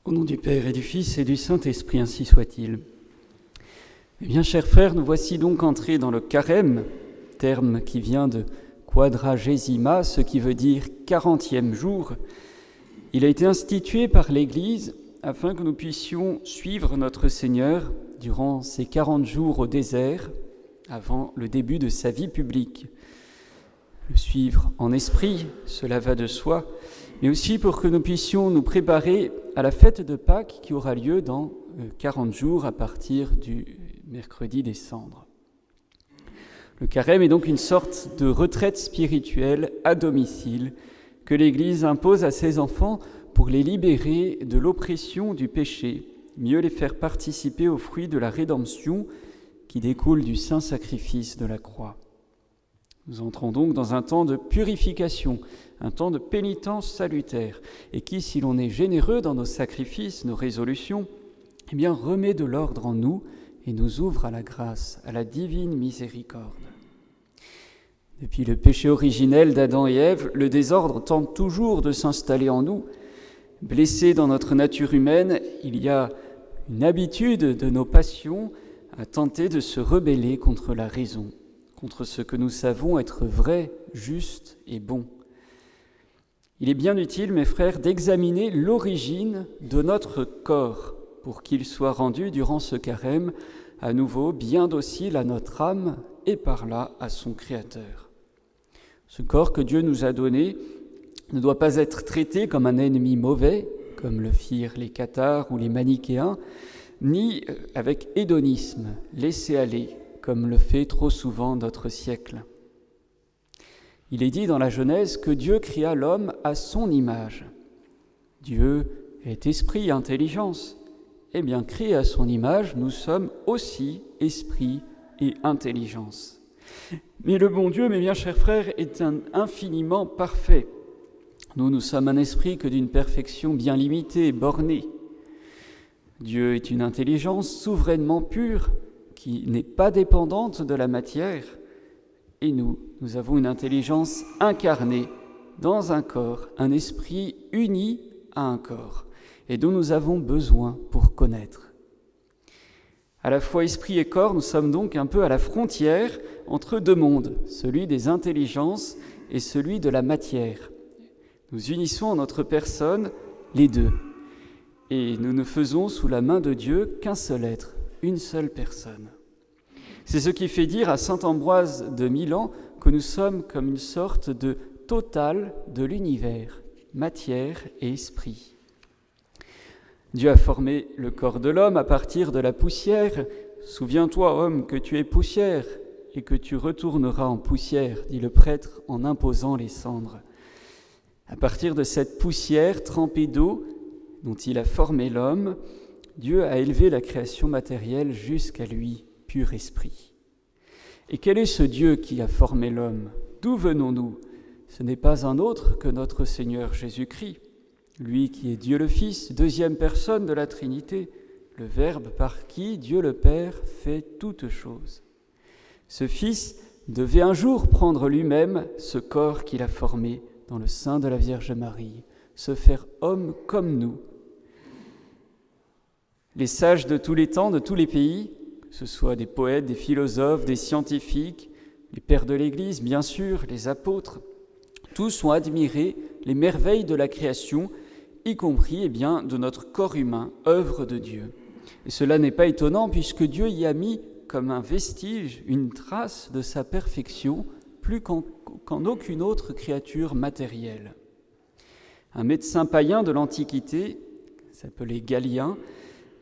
Au nom du Père et du Fils et du Saint-Esprit, ainsi soit-il. Eh bien, chers frères, nous voici donc entrés dans le carême, terme qui vient de quadragesima, ce qui veut dire 40e jour. Il a été institué par l'Église afin que nous puissions suivre notre Seigneur durant ces 40 jours au désert, avant le début de sa vie publique. Le suivre en esprit, cela va de soi, mais aussi pour que nous puissions nous préparer à la fête de Pâques qui aura lieu dans 40 jours à partir du mercredi des Cendres. Le carême est donc une sorte de retraite spirituelle à domicile que l'Église impose à ses enfants pour les libérer de l'oppression du péché, mieux les faire participer aux fruits de la rédemption qui découle du saint sacrifice de la croix. Nous entrons donc dans un temps de purification, un temps de pénitence salutaire, et qui, si l'on est généreux dans nos sacrifices, nos résolutions, eh bien, remet de l'ordre en nous et nous ouvre à la grâce, à la divine miséricorde. Depuis le péché originel d'Adam et Ève, le désordre tente toujours de s'installer en nous. Blessés dans notre nature humaine, il y a une habitude de nos passions à tenter de se rebeller contre la raison, contre ce que nous savons être vrai, juste et bon. Il est bien utile, mes frères, d'examiner l'origine de notre corps pour qu'il soit rendu durant ce carême à nouveau bien docile à notre âme et par là à son Créateur. Ce corps que Dieu nous a donné ne doit pas être traité comme un ennemi mauvais, comme le firent les cathares ou les manichéens, ni avec hédonisme, laisser aller, comme le fait trop souvent notre siècle. Il est dit dans la Genèse que Dieu créa l'homme à son image. Dieu est esprit, intelligence. Eh bien, créés à son image, nous sommes aussi esprit et intelligence. Mais le bon Dieu, mes bien chers frères, est infiniment parfait. Nous sommes un esprit que d'une perfection bien limitée et bornée. Dieu est une intelligence souverainement pure, qui n'est pas dépendante de la matière, et nous avons une intelligence incarnée dans un corps, un esprit uni à un corps, et dont nous avons besoin pour connaître. À la fois esprit et corps, nous sommes donc un peu à la frontière entre deux mondes, celui des intelligences et celui de la matière. Nous unissons en notre personne les deux, et nous ne faisons sous la main de Dieu qu'un seul être, une seule personne. C'est ce qui fait dire à saint Ambroise de Milan que nous sommes comme une sorte de total de l'univers, matière et esprit. Dieu a formé le corps de l'homme à partir de la poussière. « Souviens-toi, homme, que tu es poussière et que tu retourneras en poussière », dit le prêtre en imposant les cendres. À partir de cette poussière trempée d'eau dont il a formé l'homme, Dieu a élevé la création matérielle jusqu'à lui, pur esprit. Et quel est ce Dieu qui a formé l'homme ? D'où venons-nous ? Ce n'est pas un autre que notre Seigneur Jésus-Christ, lui qui est Dieu le Fils, deuxième personne de la Trinité, le Verbe par qui Dieu le Père fait toutes choses. Ce Fils devait un jour prendre lui-même ce corps qu'il a formé dans le sein de la Vierge Marie, se faire homme comme nous. Les sages de tous les temps, de tous les pays, que ce soit des poètes, des philosophes, des scientifiques, les pères de l'Église, bien sûr, les apôtres, tous ont admiré les merveilles de la création, y compris de notre corps humain, œuvre de Dieu. Et cela n'est pas étonnant puisque Dieu y a mis comme un vestige, une trace de sa perfection, plus qu'en aucune autre créature matérielle. Un médecin païen de l'Antiquité, s'appelait Galien,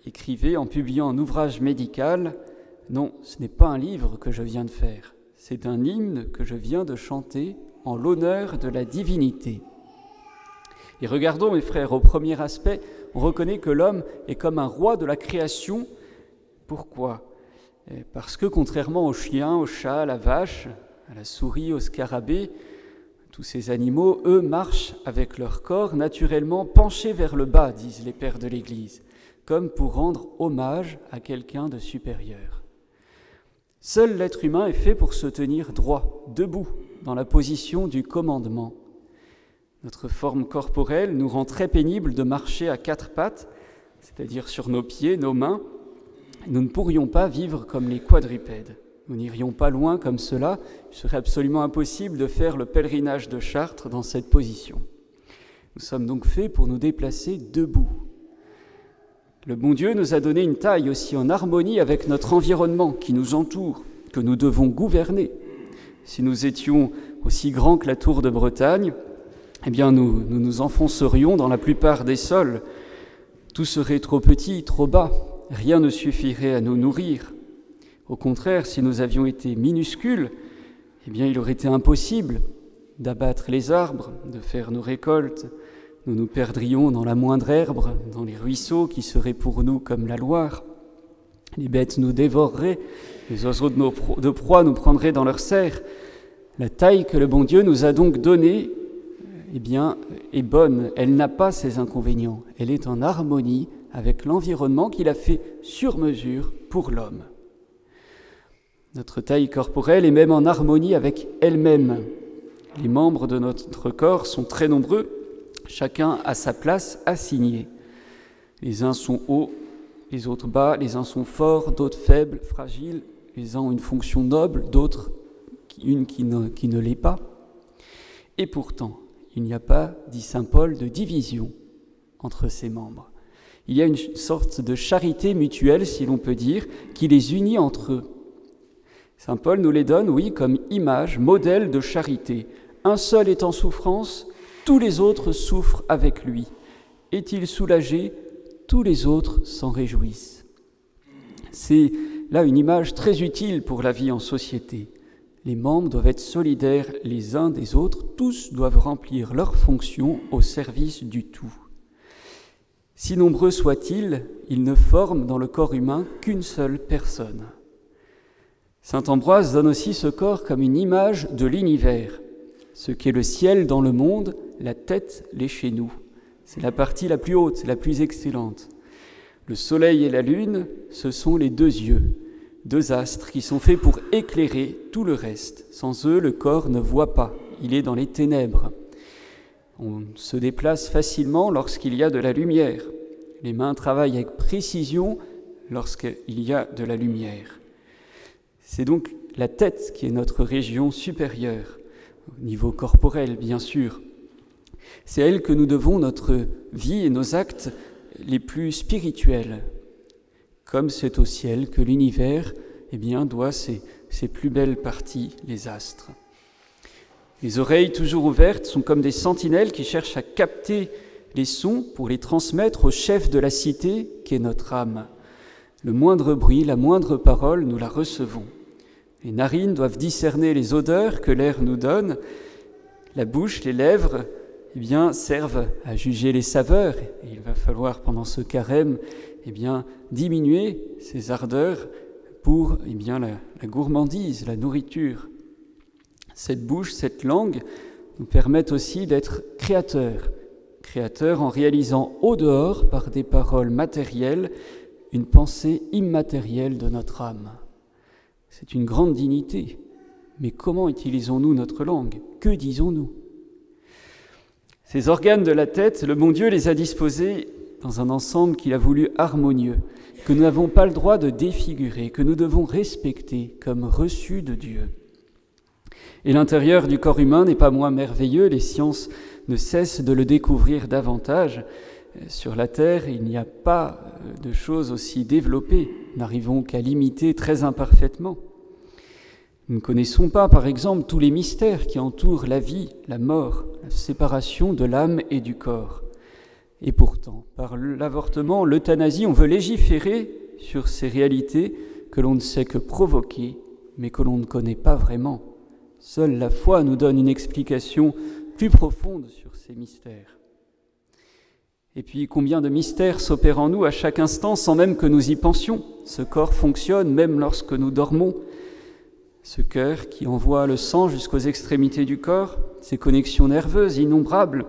écrivait en publiant un ouvrage médical « Non, ce n'est pas un livre que je viens de faire, c'est un hymne que je viens de chanter en l'honneur de la divinité. » Et regardons, mes frères, au premier aspect, on reconnaît que l'homme est comme un roi de la création. Pourquoi ? Parce que contrairement au chien, au chat, à la vache, à la souris, au scarabée, tous ces animaux, eux, marchent avec leur corps naturellement penché vers le bas, disent les pères de l'Église, comme pour rendre hommage à quelqu'un de supérieur. Seul l'être humain est fait pour se tenir droit, debout, dans la position du commandement. Notre forme corporelle nous rend très pénible de marcher à quatre pattes, c'est-à-dire sur nos pieds, nos mains, nous ne pourrions pas vivre comme les quadrupèdes. Nous n'irions pas loin comme cela. Il serait absolument impossible de faire le pèlerinage de Chartres dans cette position. Nous sommes donc faits pour nous déplacer debout. Le bon Dieu nous a donné une taille aussi en harmonie avec notre environnement qui nous entoure, que nous devons gouverner. Si nous étions aussi grands que la tour de Bretagne, eh bien nous nous enfoncerions dans la plupart des sols. Tout serait trop petit, trop bas. Rien ne suffirait à nous nourrir. Au contraire, si nous avions été minuscules, eh bien il aurait été impossible d'abattre les arbres, de faire nos récoltes. Nous nous perdrions dans la moindre herbe, dans les ruisseaux qui seraient pour nous comme la Loire. Les bêtes nous dévoreraient, les oiseaux de proie nous prendraient dans leurs serres. La taille que le bon Dieu nous a donc donnée, eh bien, est bonne. Elle n'a pas ses inconvénients. Elle est en harmonie avec l'environnement qu'il a fait sur mesure pour l'homme. Notre taille corporelle est même en harmonie avec elle-même. Les membres de notre corps sont très nombreux, chacun a sa place assignée. Les uns sont hauts, les autres bas, les uns sont forts, d'autres faibles, fragiles, les uns ont une fonction noble, d'autres une qui ne l'est pas. Et pourtant, il n'y a pas, dit saint Paul, de division entre ces membres. Il y a une sorte de charité mutuelle, si l'on peut dire, qui les unit entre eux. Saint Paul nous les donne, oui, comme image, modèle de charité. Un seul est en souffrance, tous les autres souffrent avec lui. Est-il soulagé? Tous les autres s'en réjouissent. C'est là une image très utile pour la vie en société. Les membres doivent être solidaires les uns des autres, tous doivent remplir leur fonction au service du tout. Si nombreux soient-ils, ils ne forment dans le corps humain qu'une seule personne. Saint Ambroise donne aussi ce corps comme une image de l'univers. Ce qu'est le ciel dans le monde, la tête l'est chez nous. C'est la partie la plus haute, la plus excellente. Le soleil et la lune, ce sont les deux yeux, deux astres qui sont faits pour éclairer tout le reste. Sans eux, le corps ne voit pas, il est dans les ténèbres. On se déplace facilement lorsqu'il y a de la lumière. Les mains travaillent avec précision lorsqu'il y a de la lumière. C'est donc la tête qui est notre région supérieure, au niveau corporel bien sûr. C'est à elle que nous devons notre vie et nos actes les plus spirituels. Comme c'est au ciel que l'univers doit ses plus belles parties, les astres. Les oreilles toujours ouvertes sont comme des sentinelles qui cherchent à capter les sons pour les transmettre au chef de la cité qu'est notre âme. Le moindre bruit, la moindre parole, nous la recevons. Les narines doivent discerner les odeurs que l'air nous donne. La bouche, les lèvres, servent à juger les saveurs. Et il va falloir, pendant ce carême, diminuer ces ardeurs pour la gourmandise, la nourriture. Cette bouche, cette langue nous permettent aussi d'être créateurs en réalisant au dehors, par des paroles matérielles, une pensée immatérielle de notre âme. C'est une grande dignité. Mais comment utilisons-nous notre langue? Que disons-nous? Ces organes de la tête, le bon Dieu les a disposés dans un ensemble qu'il a voulu harmonieux, que nous n'avons pas le droit de défigurer, que nous devons respecter comme reçus de Dieu. Et l'intérieur du corps humain n'est pas moins merveilleux, les sciences ne cessent de le découvrir davantage. Sur la Terre, il n'y a pas de choses aussi développées, n'arrivons qu'à l'imiter très imparfaitement. Nous ne connaissons pas, par exemple, tous les mystères qui entourent la vie, la mort, la séparation de l'âme et du corps. Et pourtant, par l'avortement, l'euthanasie, on veut légiférer sur ces réalités que l'on ne sait que provoquer, mais que l'on ne connaît pas vraiment. Seule la foi nous donne une explication plus profonde sur ces mystères. Et puis, combien de mystères s'opèrent en nous à chaque instant sans même que nous y pensions. Ce corps fonctionne même lorsque nous dormons. Ce cœur qui envoie le sang jusqu'aux extrémités du corps, ces connexions nerveuses innombrables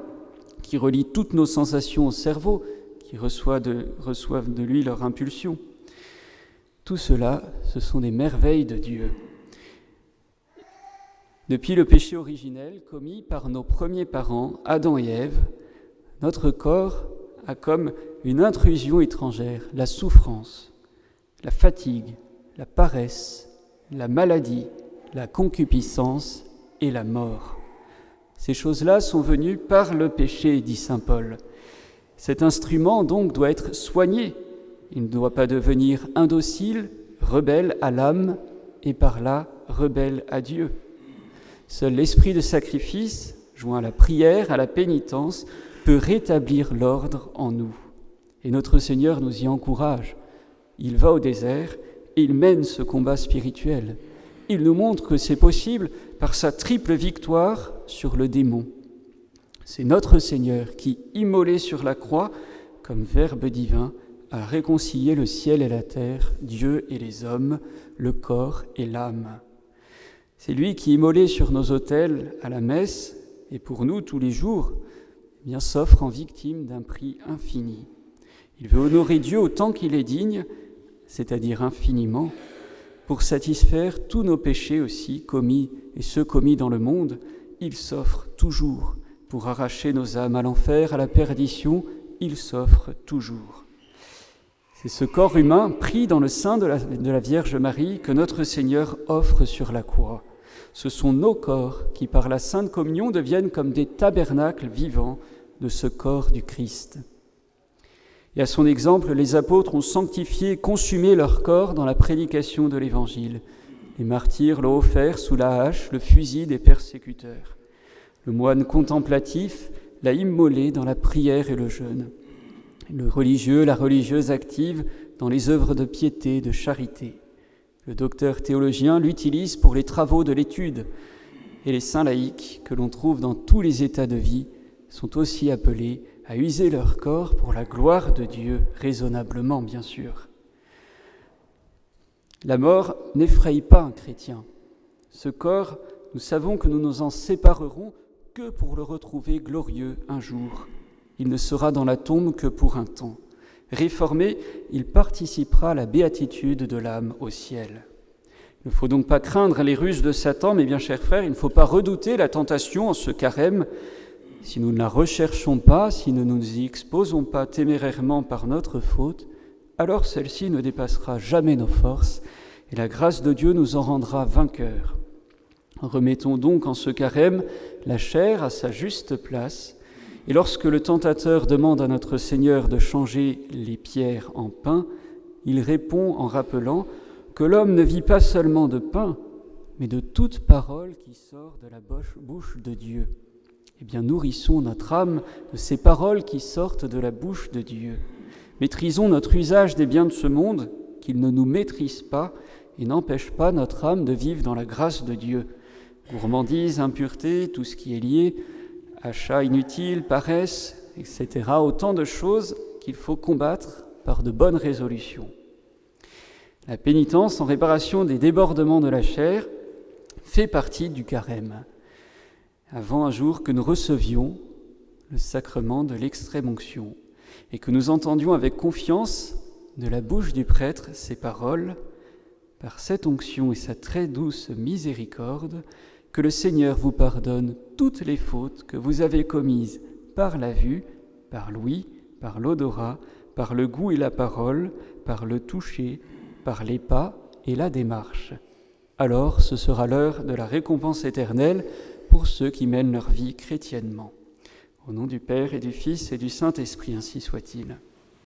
qui relient toutes nos sensations au cerveau, qui reçoivent de lui leur impulsion. Tout cela, ce sont des merveilles de Dieu. Depuis le péché originel commis par nos premiers parents, Adam et Ève, notre corps a comme une intrusion étrangère la souffrance, la fatigue, la paresse, la maladie, la concupiscence et la mort. Ces choses-là sont venues par le péché, dit saint Paul. Cet instrument donc doit être soigné. Il ne doit pas devenir indocile, rebelle à l'âme et par là rebelle à Dieu. Seul l'esprit de sacrifice, joint à la prière, à la pénitence, peut rétablir l'ordre en nous. Et notre Seigneur nous y encourage. Il va au désert et il mène ce combat spirituel. Il nous montre que c'est possible par sa triple victoire sur le démon. C'est notre Seigneur qui, immolé sur la croix, comme Verbe divin, a réconcilié le ciel et la terre, Dieu et les hommes, le corps et l'âme. C'est lui qui, immolé sur nos autels à la messe, et pour nous tous les jours, eh bien, s'offre en victime d'un prix infini. Il veut honorer Dieu autant qu'il est digne, c'est-à-dire infiniment, pour satisfaire tous nos péchés aussi, commis et ceux commis dans le monde. Il s'offre toujours. Pour arracher nos âmes à l'enfer, à la perdition, il s'offre toujours. C'est ce corps humain pris dans le sein de la Vierge Marie que notre Seigneur offre sur la croix. Ce sont nos corps qui, par la Sainte Communion, deviennent comme des tabernacles vivants de ce corps du Christ. Et à son exemple, les apôtres ont sanctifié et consumé leur corps dans la prédication de l'Évangile. Les martyrs l'ont offert sous la hache, le fusil des persécuteurs. Le moine contemplatif l'a immolé dans la prière et le jeûne. Le religieux, la religieuse active dans les œuvres de piété, de charité. Le docteur théologien l'utilise pour les travaux de l'étude. Et les saints laïcs, que l'on trouve dans tous les états de vie, sont aussi appelés à user leur corps pour la gloire de Dieu, raisonnablement bien sûr. La mort n'effraie pas un chrétien. Ce corps, nous savons que nous nous en séparerons que pour le retrouver glorieux un jour. Il ne sera dans la tombe que pour un temps. Réformé, il participera à la béatitude de l'âme au ciel. Il ne faut donc pas craindre les ruses de Satan, mais bien chers frères, il ne faut pas redouter la tentation en ce carême. Si nous ne la recherchons pas, si nous ne nous y exposons pas témérairement par notre faute, alors celle-ci ne dépassera jamais nos forces et la grâce de Dieu nous en rendra vainqueurs. Remettons donc en ce carême la chair à sa juste place, et lorsque le tentateur demande à notre Seigneur de changer les pierres en pain, il répond en rappelant que l'homme ne vit pas seulement de pain, mais de toute parole qui sort de la bouche de Dieu. Eh bien, nourrissons notre âme de ces paroles qui sortent de la bouche de Dieu. Maîtrisons notre usage des biens de ce monde, qu'il ne nous maîtrise pas et n'empêche pas notre âme de vivre dans la grâce de Dieu. Gourmandise, impureté, tout ce qui est lié, achats inutiles, paresse, etc. Autant de choses qu'il faut combattre par de bonnes résolutions. La pénitence en réparation des débordements de la chair fait partie du carême. Avant un jour que nous recevions le sacrement de l'extrême-onction et que nous entendions avec confiance de la bouche du prêtre ces paroles, par cette onction et sa très douce miséricorde, que le Seigneur vous pardonne toutes les fautes que vous avez commises par la vue, par l'ouïe, par l'odorat, par le goût et la parole, par le toucher, par les pas et la démarche. Alors ce sera l'heure de la récompense éternelle pour ceux qui mènent leur vie chrétiennement. Au nom du Père et du Fils et du Saint-Esprit, ainsi soit-il.